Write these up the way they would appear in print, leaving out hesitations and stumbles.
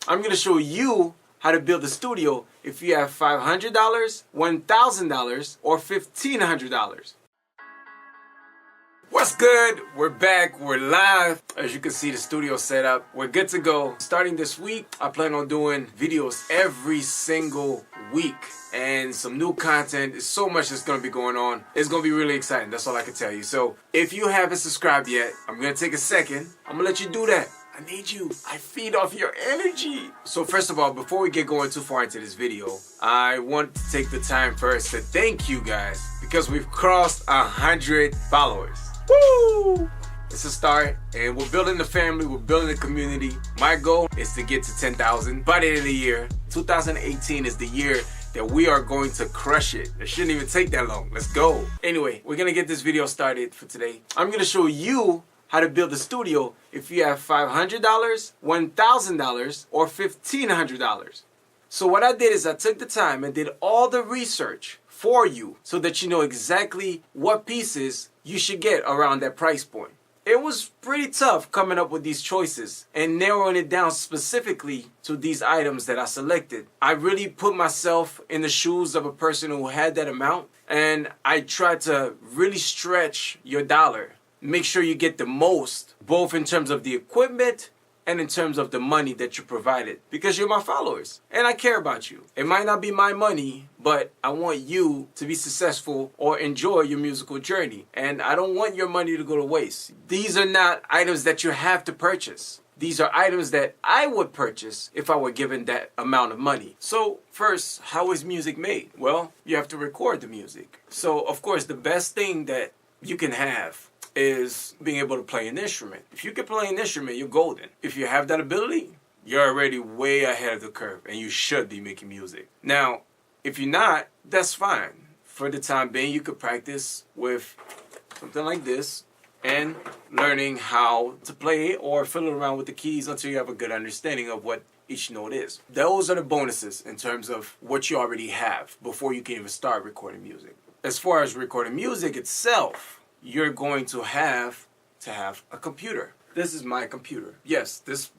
I'm going to show you how to build a studio if you have $500, $1,000, or $1,500. What's good? We're back. We're live. As you can see, the studio set up. We're good to go. Starting this week, I plan on doing videos every single week and some new content. There's so much that's going to be going on. It's going to be really exciting. That's all I can tell you. So if you haven't subscribed yet, I'm going to take a second. I'm going to let you do that. I need you. I feed off your energy. So first of all, before we get going too far into this video, I want to take the time first to thank you guys because we've crossed 100 followers. Woo! It's a start, and we're building the family, we're building the community. My goal is to get to 10,000 by the end of the year. 2018 is the year that we are going to crush it. It shouldn't even take that long. Let's go. Anyway, we're gonna get this video started for today. I'm gonna show you how to build a studio if you have $500, $1,000, or $1,500. So what I did is I took the time and did all the research for you so that you know exactly what pieces you should get around that price point. It was pretty tough coming up with these choices and narrowing it down specifically to these items that I selected. I really put myself in the shoes of a person who had that amount, and I tried to really stretch your dollar. Make sure you get the most, both in terms of the equipment and in terms of the money that you provided, because you're my followers and I care about you. It might not be my money, but I want you to be successful or enjoy your musical journey, and I don't want your money to go to waste. These are not items that you have to purchase. These are items that I would purchase if I were given that amount of money. So first, how is music made? Well, you have to record the music. So of course, the best thing that you can have is being able to play an instrument. If you can play an instrument, you're golden. If you have that ability, you're already way ahead of the curve and you should be making music. Now, if you're not, that's fine. For the time being, you could practice with something like this and learning how to play or fiddle around with the keys until you have a good understanding of what each note is. Those are the bonuses in terms of what you already have before you can even start recording music. As far as recording music itself, you're going to have a computer. This is my computer. Yes, this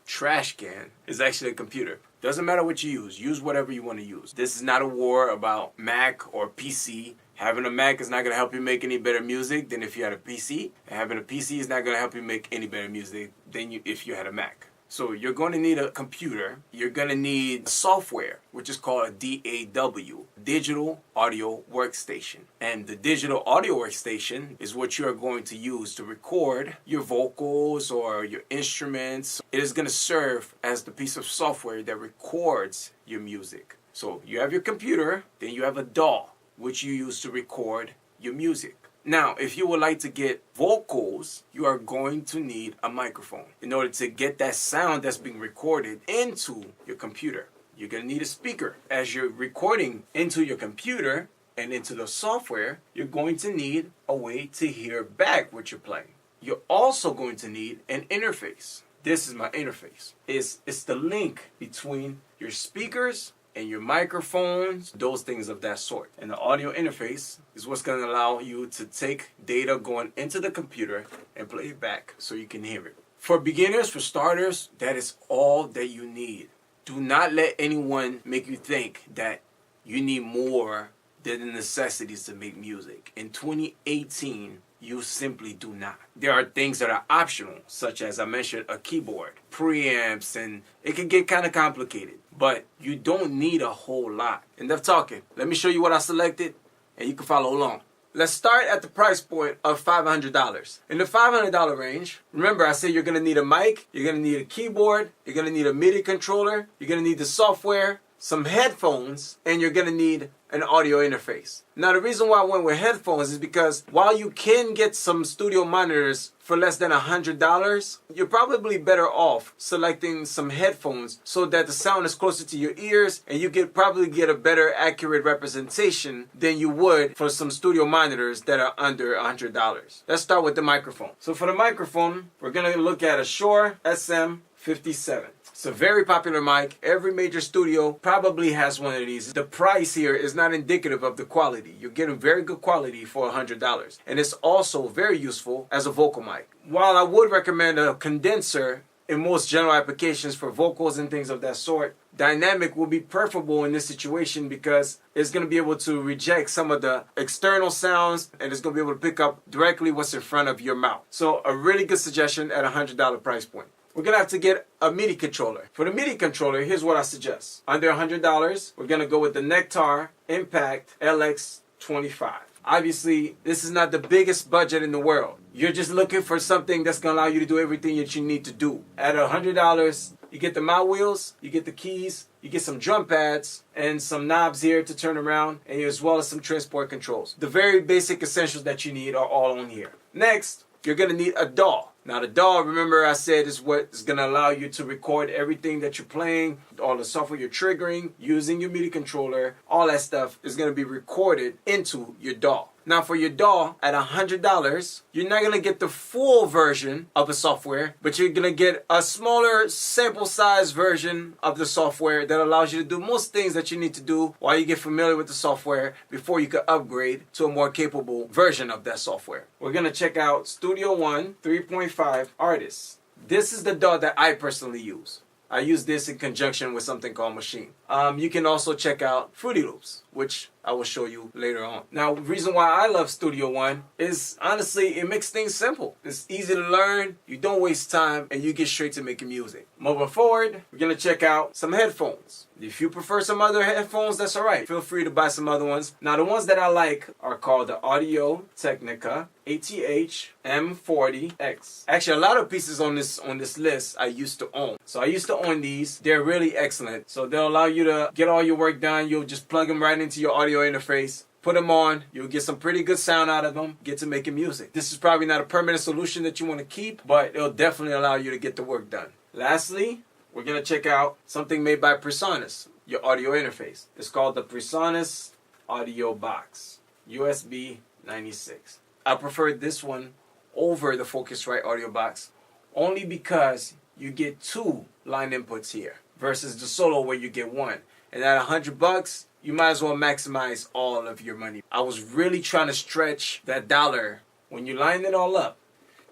trash can is actually a computer. Doesn't matter what you use. Use whatever you want to use. This is not a war about Mac or PC. Having a Mac is not going to help you make any better music than if you had a PC. And having a PC is not going to help you make any better music than if you had a Mac. So you're going to need a computer. You're going to need software, which is called a DAW, Digital Audio Workstation. And the Digital Audio Workstation is what you are going to use to record your vocals or your instruments. It is going to serve as the piece of software that records your music. So you have your computer, then you have a DAW, which you use to record your music. Now, if you would like to get vocals, you are going to need a microphone in order to get that sound that's being recorded into your computer. You're going to need a speaker. As you're recording into your computer and into the software, you're going to need a way to hear back what you're playing. You're also going to need an interface. This is my interface. It's the link between your speakers and your microphones, those things of that sort. And the audio interface is what's going to allow you to take data going into the computer and play it back so you can hear it. For beginners, for starters, that is all that you need. Do not let anyone make you think that you need more than the necessities to make music. In 2018, you simply do not. There are things that are optional, such as I mentioned, a keyboard, preamps, and it can get kind of complicated. But you don't need a whole lot. Enough talking. Let me show you what I selected, and you can follow along. Let's start at the price point of $500. In the $500 range, remember I said you're going to need a mic, you're going to need a keyboard, you're going to need a MIDI controller, you're going to need the software, some headphones, and you're going to need an audio interface. Now the reason why I went with headphones is because while you can get some studio monitors for less than $100, you're probably better off selecting some headphones so that the sound is closer to your ears and you could probably get a better accurate representation than you would for some studio monitors that are under $100. Let's start with the microphone. So for the microphone, we're going to look at a Shure SM57. It's a very popular mic. Every major studio probably has one of these. The price here is not indicative of the quality. You're getting very good quality for $100. And it's also very useful as a vocal mic. While I would recommend a condenser in most general applications for vocals and things of that sort. Dynamic will be preferable in this situation because it's going to be able to reject some of the external sounds and it's going to be able to pick up directly what's in front of your mouth. So a really good suggestion at a $100 price point. We're going to have to get a MIDI controller. For the MIDI controller, here's what I suggest. Under $100, we're going to go with the Nectar Impact LX25. Obviously, this is not the biggest budget in the world. You're just looking for something that's going to allow you to do everything that you need to do. At $100, you get the mouth wheels, you get the keys, you get some drum pads, and some knobs here to turn around, and as well as some transport controls. The very basic essentials that you need are all on here. Next, you're going to need a DAW. Now the DAW, remember I said, is what is going to allow you to record everything that you're playing, all the software you're triggering, using your MIDI controller, all that stuff is going to be recorded into your DAW. Now for your DAW, at $100, you're not going to get the full version of the software, but you're going to get a smaller sample size version of the software that allows you to do most things that you need to do while you get familiar with the software before you can upgrade to a more capable version of that software. We're going to check out Studio One 3.5 Artist. This is the DAW that I personally use. I use this in conjunction with something called Machine. You can also check out Fruity Loops, which I will show you later on. Now, the reason why I love Studio One is, honestly, it makes things simple. It's easy to learn, you don't waste time, and you get straight to making music. Moving forward, we're going to check out some headphones. If you prefer some other headphones, that's alright. Feel free to buy some other ones. Now, the ones that I like are called the Audio Technica ATH M40X. Actually, a lot of pieces on this list I used to own. So I used to own these. They're really excellent. So they'll allow you to get all your work done. You'll just plug them right into your audio interface. Put them on, you'll get some pretty good sound out of them, get to making music. This is probably not a permanent solution that you want to keep, but it'll definitely allow you to get the work done. Lastly, we're going to check out something made by PreSonus, your audio interface. It's called the PreSonus Audio Box, USB 96. I prefer this one over the Focusrite Audio Box only because you get 2 line inputs here versus the Solo where you get 1. And at $100, you might as well maximize all of your money. I was really trying to stretch that dollar. When you line it all up,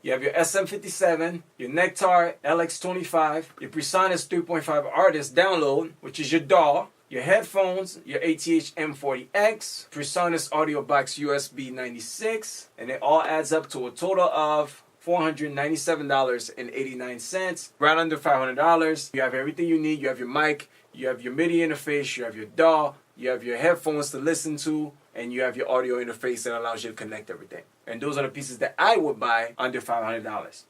you have your SM57, your Nectar LX25, your PreSonus 3.5 Artist download, which is your DAW, your headphones, your ATH M40X, PreSonus Audio Box USB 96, and it all adds up to a total of $497.89, right under $500. You have everything you need. You have your mic, you have your MIDI interface, you have your DAW, you have your headphones to listen to, and you have your audio interface that allows you to connect everything. And those are the pieces that I would buy under $500.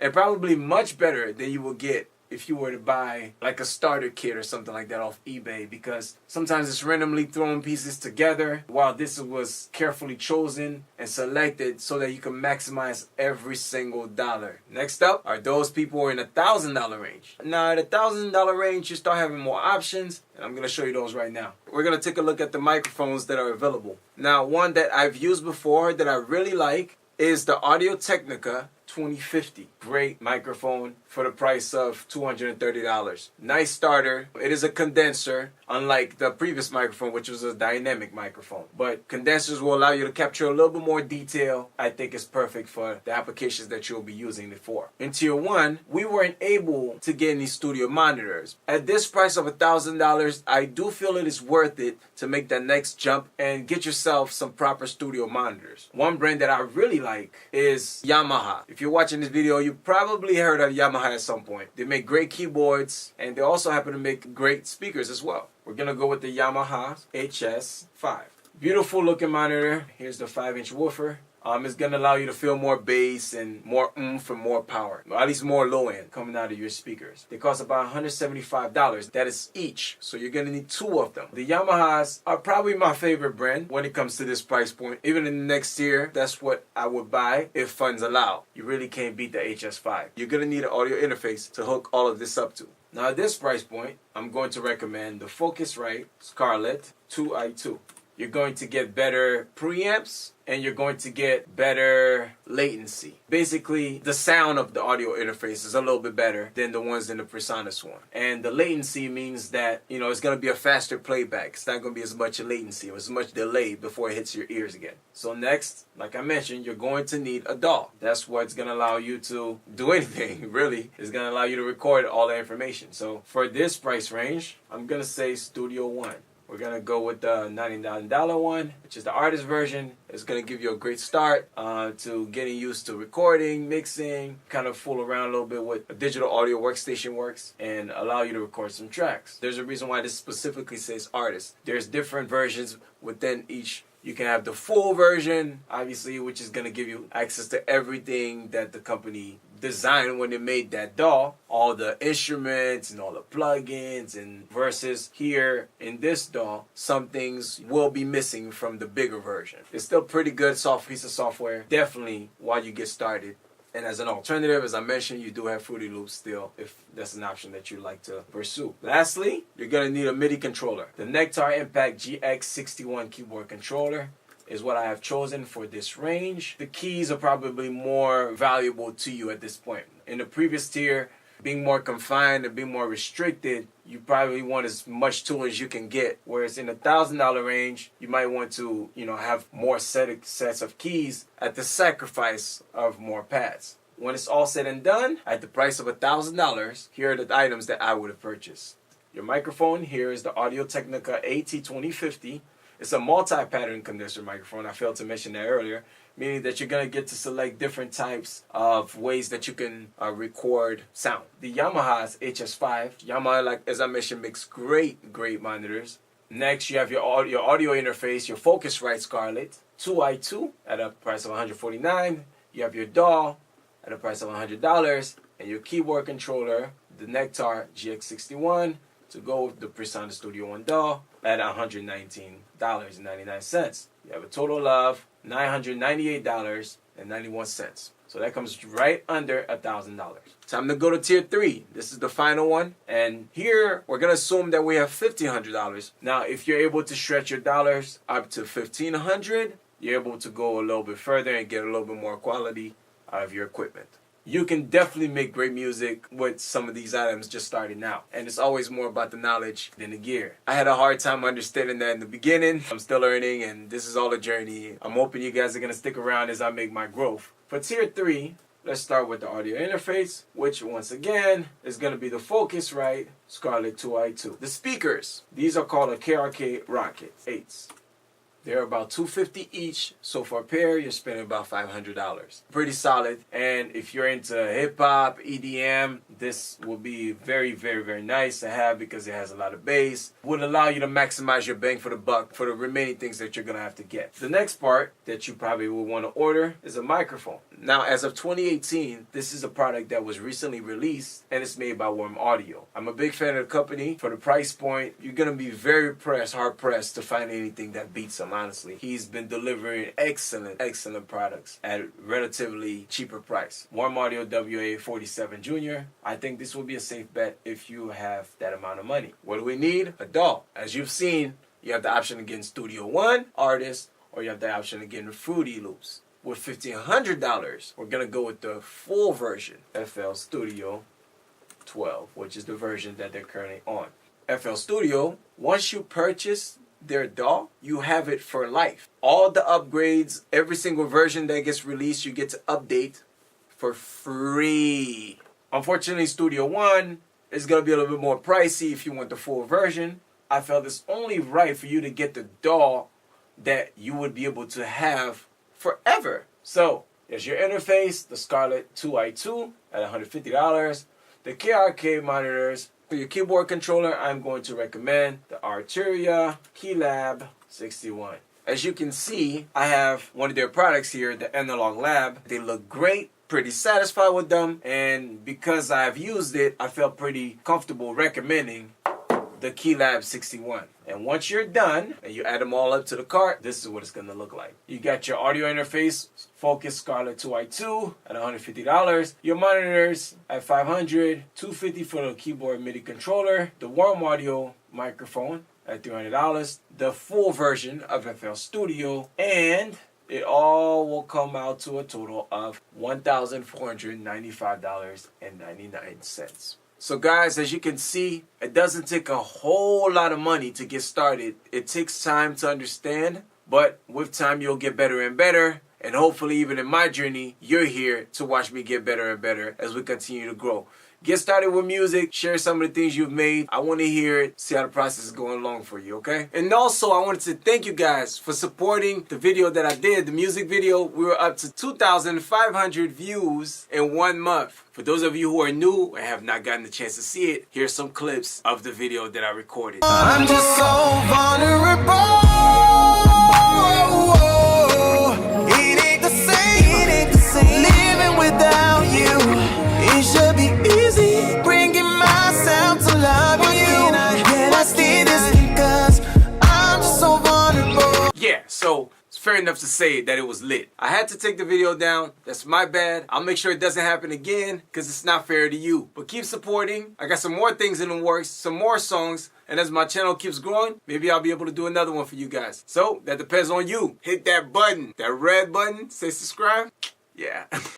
And probably much better than you will get if you were to buy like a starter kit or something like that off eBay, because sometimes it's randomly throwing pieces together, while this was carefully chosen and selected so that you can maximize every single dollar. Next up are those people who are in the $1,000 range. Now at the $1,000 range, you start having more options, and I'm going to show you those right now. We're going to take a look at the microphones that are available. Now, one that I've used before that I really like is the Audio Technica 2050. Great microphone for the price of $230. Nice starter. It is a condenser, unlike the previous microphone, which was a dynamic microphone. But condensers will allow you to capture a little bit more detail. I think it's perfect for the applications that you'll be using it for. In Tier 1, we weren't able to get any studio monitors. At this price of $1,000, I do feel it is worth it to make that next jump and get yourself some proper studio monitors. One brand that I really like is Yamaha. If you're watching this video, you probably heard of Yamaha at some point. They make great keyboards, and they also happen to make great speakers as well. We're going to go with the Yamaha HS5. Beautiful looking monitor. Here's the 5-inch woofer. It's going to allow you to feel more bass and more oomph and more power. Or at least more low end coming out of your speakers. They cost about $175. That is each. So you're going to need 2 of them. The Yamahas are probably my favorite brand when it comes to this price point. Even in the next year, that's what I would buy if funds allow. You really can't beat the HS5. You're going to need an audio interface to hook all of this up to. Now at this price point, I'm going to recommend the Focusrite Scarlett 2i2. you're going to get better preamps, and you're going to get better latency. Basically, the sound of the audio interface is a little bit better than the ones in the PreSonus one. And the latency means that, you know, it's going to be a faster playback. It's not going to be as much latency or as much delay before it hits your ears again. So next, like I mentioned, you're going to need a DAW. That's what's going to allow you to do anything, really. It's going to allow you to record all the information. So for this price range, I'm going to say Studio One. We're going to go with the $99 one, which is the artist version. It's going to give you a great start to getting used to recording, mixing, kind of fool around a little bit with a digital audio workstation works, and allow you to record some tracks. There's a reason why this specifically says artist. There's different versions within each. You can have the full version, obviously, which is going to give you access to everything that the company designed when they made that DAW, all the instruments and all the plugins, and versus here in this DAW, some things will be missing from the bigger version. It's still pretty good piece of software, definitely while you get started. And as an alternative, as I mentioned, you do have Fruity Loops still, if that's an option that you like to pursue. Lastly, you're going to need a MIDI controller. The Nectar Impact GX61 keyboard controller is what I have chosen for this range. The keys are probably more valuable to you at this point. In the previous tier, being more confined and being more restricted, you probably want as much tool as you can get. Whereas in the $1,000 range, you might want to, you know, have more sets of keys at the sacrifice of more pads. When it's all said and done, at the price of $1,000, here are the items that I would have purchased. Your microphone, here is the Audio-Technica AT2050. It's a multi-pattern condenser microphone. I failed to mention that earlier, meaning that you're going to get to select different types of ways that you can record sound. The Yamaha's HS5. Yamaha, like as I mentioned, makes great monitors. Next, you have your audio interface, your Focusrite Scarlett 2i2 at a price of $149. You have your DAW at a price of $100, and your keyboard controller, the Nectar GX61, to go with the PreSonus Studio One DAW at $119.99. You have a total of $998.91. So that comes right under $1,000. Time to go to tier 3. This is the final one. And here we're going to assume that we have $1,500. Now, if you're able to stretch your dollars up to $1,500, you're able to go a little bit further and get a little bit more quality out of your equipment. You can definitely make great music with some of these items just starting out. And it's always more about the knowledge than the gear. I had a hard time understanding that in the beginning. I'm still learning, and this is all a journey. I'm hoping you guys are going to stick around as I make my growth. For tier 3, let's start with the audio interface, which once again is going to be the Focusrite Scarlett 2i2. The speakers, these are called a KRK Rocket 8s. They're about $250 each, so for a pair, you're spending about $500. Pretty solid, and if you're into hip-hop, EDM, this will be very nice to have because it has a lot of bass. Would allow you to maximize your bang for the buck for the remaining things that you're going to have to get. The next part that you probably will want to order is a microphone. Now, as of 2018, this is a product that was recently released, and it's made by Warm Audio. I'm a big fan of the company. For the price point, you're going to be very hard-pressed to find anything that beats them. Honestly, he's been delivering excellent products at a relatively cheaper price. Warm Audio WA-47 Junior. I think this will be a safe bet if you have that amount of money. What do we need? A DAW. As you've seen, you have the option of getting Studio One, Artist, or you have the option of getting Fruity Loops. With $1,500, we're going to go with the full version, FL Studio 12, which is the version that they're currently on. FL Studio, once you purchase their DAW, you have it for life. All the upgrades, every single version that gets released, you get to update for free. Unfortunately, Studio One is going to be a little bit more pricey if you want the full version. I felt it's only right for you to get the DAW that you would be able to have forever. So, there's your interface, the Scarlett 2i2 at $150. The KRK monitors. For your keyboard controller, I'm going to recommend the Arturia Keylab 61. As you can see, I have one of their products here, the Analog Lab. They look great, pretty satisfied with them, and because I've used it, I felt pretty comfortable recommending the Keylab 61. And once you're done and you add them all up to the cart, this is what it's going to look like. You got your audio interface, Focus Scarlett 2i2 at $150. Your monitors at $500. $250 for the keyboard MIDI controller. The Warm Audio microphone at $300, the full version of FL Studio, and it all will come out to a total of $1,495.99. So guys, as you can see, it doesn't take a whole lot of money to get started. It takes time to understand, but with time you'll get better and better. And hopefully even in my journey, you're here to watch me get better and better as we continue to grow. Get started with music, share some of the things you've made. I want to hear it, see how the process is going along for you, okay? And also, I wanted to thank you guys for supporting the video that I did, the music video. We were up to 2,500 views in 1 month. For those of you who are new and have not gotten the chance to see it, here's some clips of the video that I recorded. I'm just so vulnerable. It ain't the same, living without you. It should be easy, bringing myself to love you. Can I stay this because I'm just so vulnerable? Yeah, so it's fair enough to say that it was lit. I had to take the video down. That's my bad. I'll make sure it doesn't happen again because it's not fair to you. But keep supporting. I got some more things in the works, some more songs. And as my channel keeps growing, maybe I'll be able to do another one for you guys. So that depends on you. Hit that button, that red button, say subscribe. Yeah.